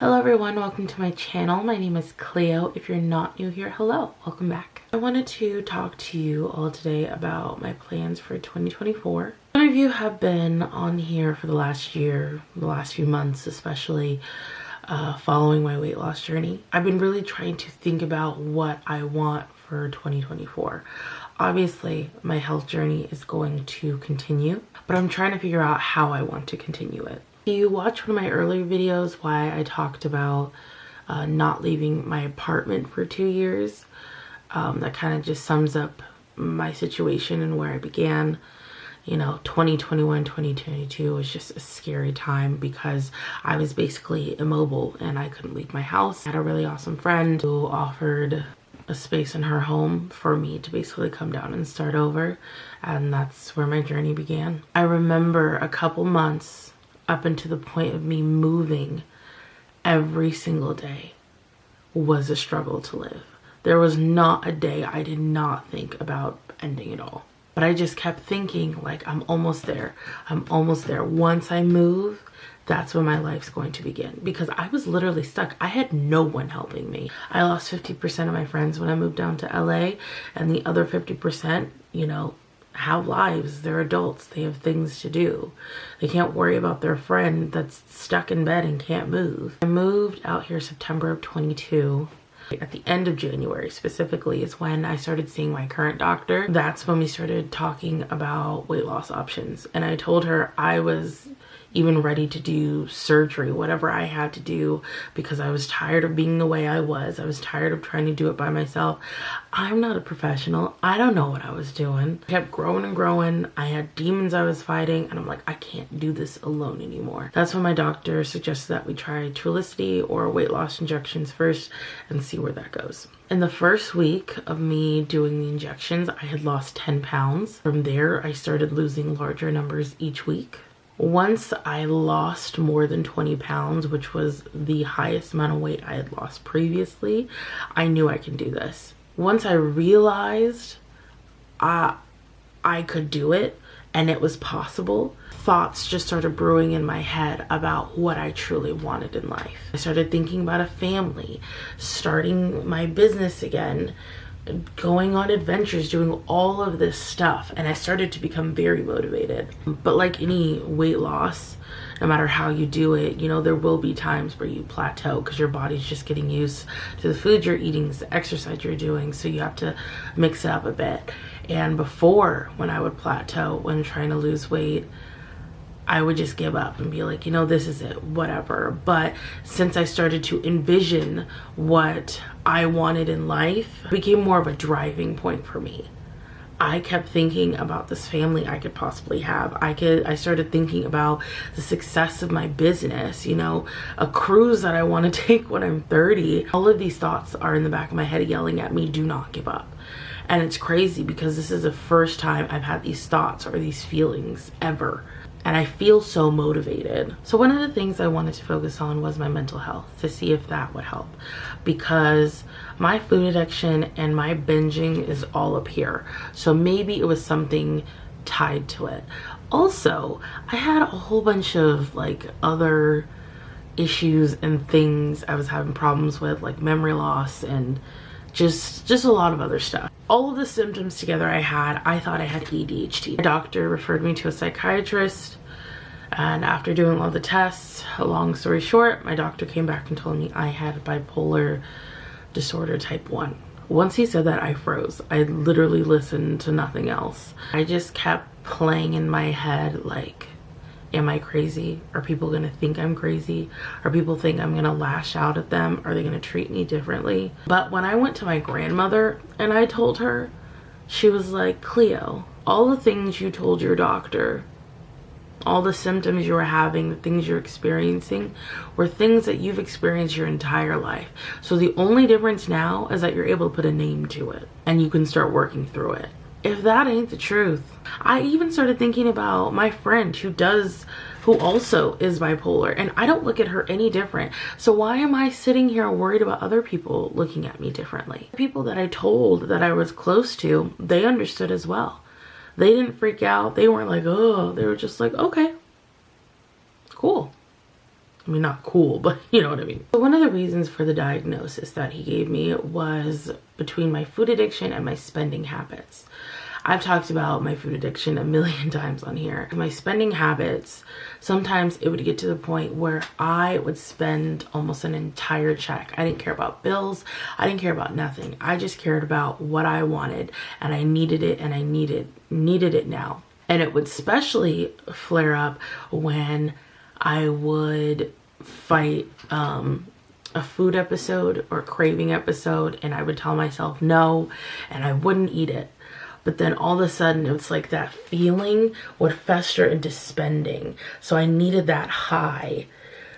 Hello everyone, welcome to my channel. My name is Cleo. If you're not new here, hello, welcome back. I wanted to talk to you all today about my plans for 2024. Some of you have been on here for the last year, the last few months especially, following my weight loss journey. I've been really trying to think about what I want for 2024. Obviously, my health journey is going to continue, but I'm trying to figure out how I want to continue it. If you watched one of my earlier videos why I talked about not leaving my apartment for 2 years, that kind of just sums up my situation and where I began. You know, 2021, 2022 was just a scary time because I was basically immobile and I couldn't leave my house. I had a really awesome friend who offered a space in her home for me to basically come down and start over, and that's where my journey began. I remember a couple months up until the point of me moving every single day was a struggle to live. There was not a day I did not think about ending it all. But I just kept thinking, like, I'm almost there. I'm almost there. Once I move, that's when my life's going to begin. Because I was literally stuck. I had no one helping me. I lost 50% of my friends when I moved down to LA. And the other 50%, you know, have lives. They're adults. They have things to do. They can't worry about their friend that's stuck in bed and can't move. I moved out here September of 22. At the end of January specifically is when I started seeing my current doctor. That's when we started talking about weight loss options. And I told her I was even ready to do surgery, whatever I had to do, because I was tired of being the way I was. I was tired of trying to do it by myself. I'm not a professional. I don't know what I was doing. I kept growing and growing. I had demons I was fighting, and I'm like, I can't do this alone anymore. That's when my doctor suggested that we try Trulicity or weight loss injections first and see where that goes. In the first week of me doing the injections, I had lost 10 pounds. From there, I started losing larger numbers each week. Once I lost more than 20 pounds, which was the highest amount of weight I had lost previously, I knew I could do this. Once I realized I could do it and it was possible, thoughts just started brewing in my head about what I truly wanted in life. I started thinking about a family, starting my business again, going on adventures, doing all of this stuff, and I started to become very motivated. But like any weight loss, no matter how you do it, you know, there will be times where you plateau because your body's just getting used to the food you're eating, the exercise you're doing, so you have to mix it up a bit. And before, when I would plateau when trying to lose weight, I would just give up and be like, you know, this is it, whatever. But since I started to envision what I wanted in life, it became more of a driving point for me. I kept thinking about this family I could possibly have. I started thinking about the success of my business, you know, a cruise that I want to take when I'm 30. All of these thoughts are in the back of my head yelling at me, do not give up. And it's crazy because this is the first time I've had these thoughts or these feelings ever. And I feel so motivated. So one of the things I wanted to focus on was my mental health, to see if that would help, because my food addiction and my binging is all up here. So maybe it was something tied to it. Also, I had a whole bunch of like other issues and things I was having problems with, like memory loss and just a lot of other stuff. All of the symptoms together I thought I had ADHD. My doctor referred me to a psychiatrist, and after doing all the tests, long story short, my doctor came back and told me I had bipolar disorder type 1. Once he said that, I froze. I literally listened to nothing else. I just kept playing in my head like, am I crazy? Are people gonna think I'm crazy? Are people think I'm gonna lash out at them? Are they gonna treat me differently? But when I went to my grandmother and I told her, she was like, Cleo, all the things you told your doctor, all the symptoms you were having, the things you're experiencing, were things that you've experienced your entire life. So the only difference now is that you're able to put a name to it and you can start working through it. If that ain't the truth. I even started thinking about my friend who also is bipolar, and I don't look at her any different. So why am I sitting here worried about other people looking at me differently? People that I told that I was close to, they understood as well. They didn't freak out. They weren't like, oh, they were just like, okay, cool. I mean, not cool, but you know what I mean. So one of the reasons for the diagnosis that he gave me was between my food addiction and my spending habits. I've talked about my food addiction a million times on here. My spending habits, sometimes it would get to the point where I would spend almost an entire check. I didn't care about bills. I didn't care about nothing. I just cared about what I wanted, and I needed it, and I needed it now. And it would especially flare up when I would fight a food episode or craving episode, and I would tell myself no, and I wouldn't eat it. But then all of a sudden, it's like that feeling would fester into spending. So I needed that high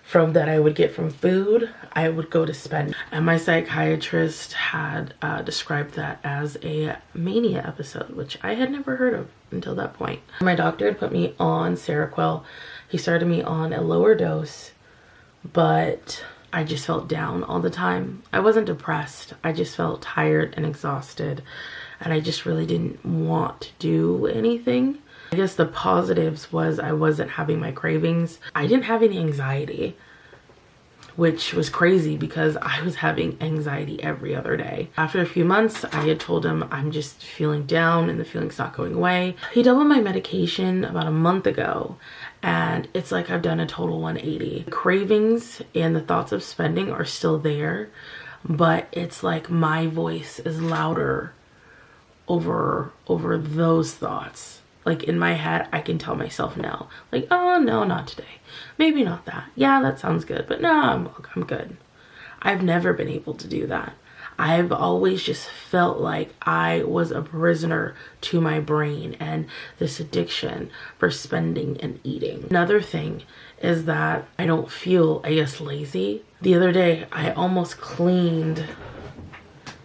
from that I would get from food. I would go to spend. And my psychiatrist had described that as a mania episode, which I had never heard of until that point. My doctor had put me on Seroquel. He started me on a lower dose, but I just felt down all the time. I wasn't depressed. I just felt tired and exhausted. And I just really didn't want to do anything. I guess the positives was I wasn't having my cravings. I didn't have any anxiety, which was crazy because I was having anxiety every other day. After a few months, I had told him I'm just feeling down and the feeling's not going away. He doubled my medication about a month ago, and it's like I've done a total 180. The cravings and the thoughts of spending are still there, but it's like my voice is louder over those thoughts. Like in my head, I can tell myself no. Like, oh no, not today. Maybe not that. Yeah, that sounds good, but no, I'm good. I've never been able to do that. I've always just felt like I was a prisoner to my brain and this addiction for spending and eating. Another thing is that I don't feel, I guess, lazy. The other day, I almost cleaned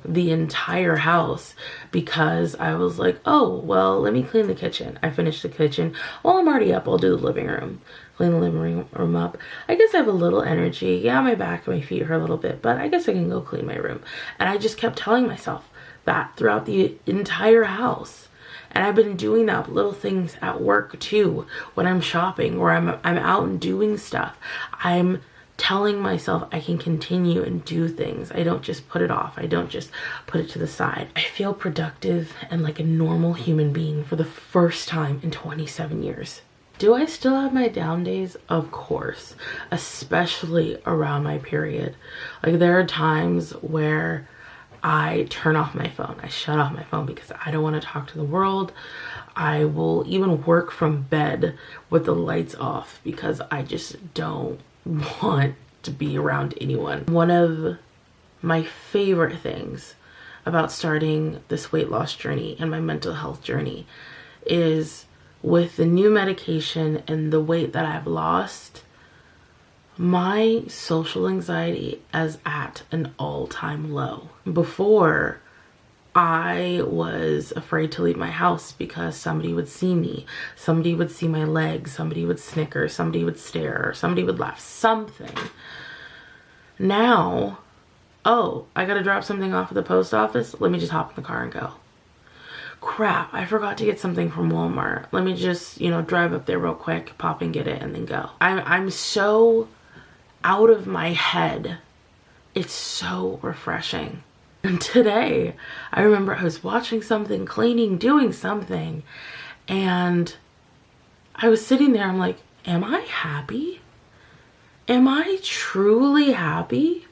the entire house because I was like, oh, well, let me clean the kitchen. I finished the kitchen. Well, I'm already up. I'll do the living room. Clean the living room up. I guess I have a little energy. Yeah, my back and my feet hurt a little bit, but I guess I can go clean my room. And I just kept telling myself that throughout the entire house. And I've been doing that with little things at work too. When I'm shopping or I'm out and doing stuff, I'm telling myself I can continue and do things. I don't just put it off. I don't just put it to the side. I feel productive and like a normal human being for the first time in 27 years. Do I still have my down days? Of course, especially around my period. Like there are times where I turn off my phone. I shut off my phone because I don't want to talk to the world. I will even work from bed with the lights off because I just don't want to be around anyone. One of my favorite things about starting this weight loss journey and my mental health journey is with the new medication and the weight that I've lost, my social anxiety is at an all-time low. Before, I was afraid to leave my house because somebody would see me. Somebody would see my legs. Somebody would snicker. Somebody would stare. Somebody would laugh. Something. Now, oh, I gotta drop something off at the post office. Let me just hop in the car and go. Crap, I forgot to get something from Walmart. Let me just, drive up there real quick, pop and get it, and then go. I'm so out of my head. It's so refreshing. And today, I remember I was watching something, cleaning, doing something, and I was sitting there, I'm like, am I happy? Am I truly happy?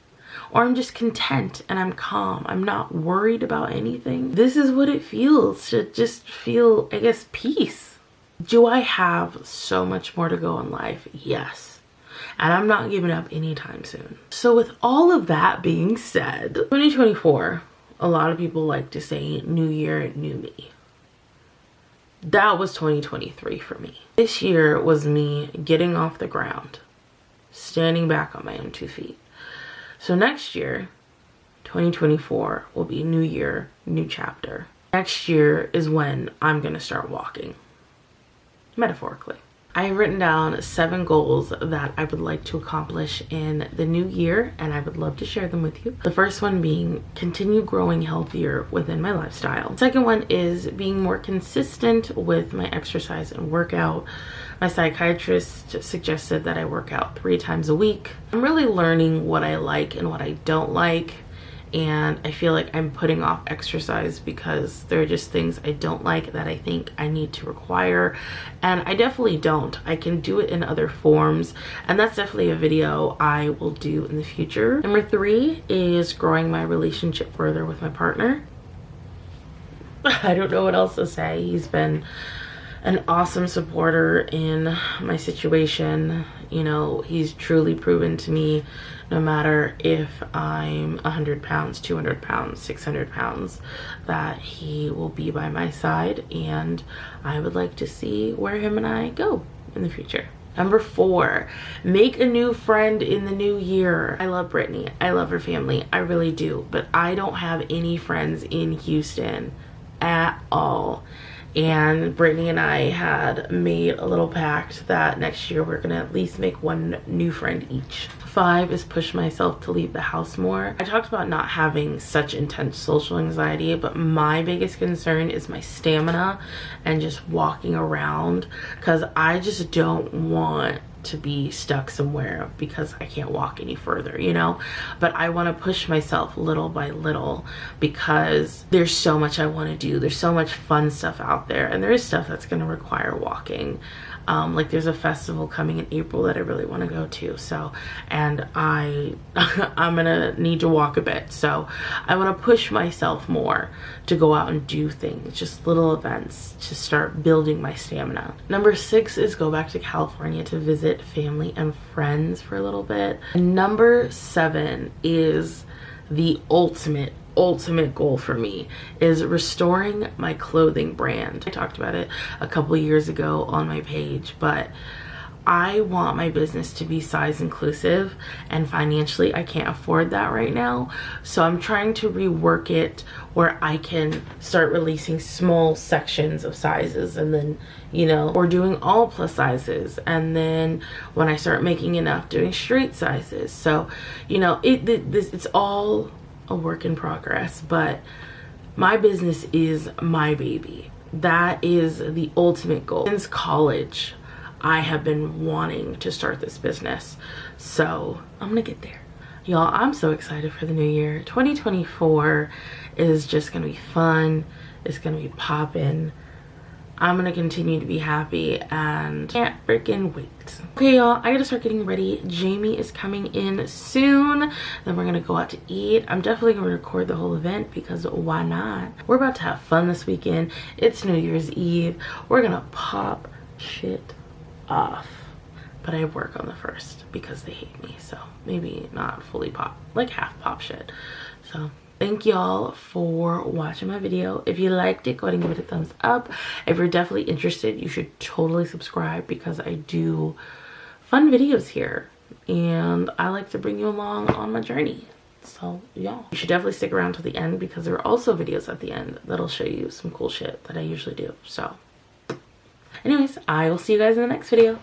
Or I'm just content and I'm calm. I'm not worried about anything. This is what it feels to just feel, I guess, peace. Do I have so much more to go in life? Yes. And I'm not giving up anytime soon. So with all of that being said, 2024, a lot of people like to say new year, new me. That was 2023 for me. This year was me getting off the ground, standing back on my own 2 feet. So next year, 2024, will be new year, new chapter. Next year is when I'm gonna start walking, metaphorically. I've written down 7 goals that I would like to accomplish in the new year, and I would love to share them with you. The first one being continue growing healthier within my lifestyle. The second one is being more consistent with my exercise and workout. My psychiatrist suggested that I work out 3 times a week. I'm really learning what I like and what I don't like. And I feel like I'm putting off exercise because there are just things I don't like that I think I need to require, and I definitely don't. I can do it in other forms, and that's definitely a video I will do in the future. Number 3 is growing my relationship further with my partner. I don't know what else to say. He's been an awesome supporter in my situation. You know, he's truly proven to me, no matter if I'm 100 pounds, 200 pounds, 600 pounds, that he will be by my side, and I would like to see where him and I go in the future. Number 4, make a new friend in the new year. I love Brittany. I love her family. I really do. But I don't have any friends in Houston at all. And Brittany and I had made a little pact that next year we're gonna at least make 1 new friend each. 5 is push myself to leave the house more. I talked about not having such intense social anxiety, but my biggest concern is my stamina and just walking around, because I just don't want to be stuck somewhere because I can't walk any further, you know. But I want to push myself little by little because there's so much I want to do. There's so much fun stuff out there, and there is stuff that's going to require walking. Like there's a festival coming in April that I really want to go to, so, and I'm gonna need to walk a bit, so I want to push myself more to go out and do things, just little events, to start building my stamina. Number 6 is go back to California to visit family and friends for a little bit. And number 7 is the ultimate goal for me, is restoring my clothing brand. I talked about it a couple years ago on my page, but I want my business to be size inclusive, and financially I can't afford that right now. So I'm trying to rework it where I can start releasing small sections of sizes, and then, you know, or doing all plus sizes, and then when I start making enough, doing straight sizes. So, you know, it's all a work in progress, but my business is my baby. That is the ultimate goal. Since college, I have been wanting to start this business, so I'm gonna get there. Y'all, I'm so excited for the new year. 2024 is just gonna be fun. It's gonna be poppin'. I'm gonna continue to be happy and can't freaking wait. Okay, y'all, I gotta start getting ready. Jamie is coming in soon. Then we're gonna go out to eat. I'm definitely gonna record the whole event because why not? We're about to have fun this weekend. It's New Year's Eve. We're gonna pop shit off. But I work on the 1st because they hate me, so maybe not fully pop, like half pop shit. So thank y'all for watching my video. If you liked it, go ahead and give it a thumbs up. If you're definitely interested, you should totally subscribe because I do fun videos here and I like to bring you along on my journey. So y'all, you should definitely stick around to the end because there are also videos at the end that'll show you some cool shit that I usually do. So anyways, I will see you guys in the next video.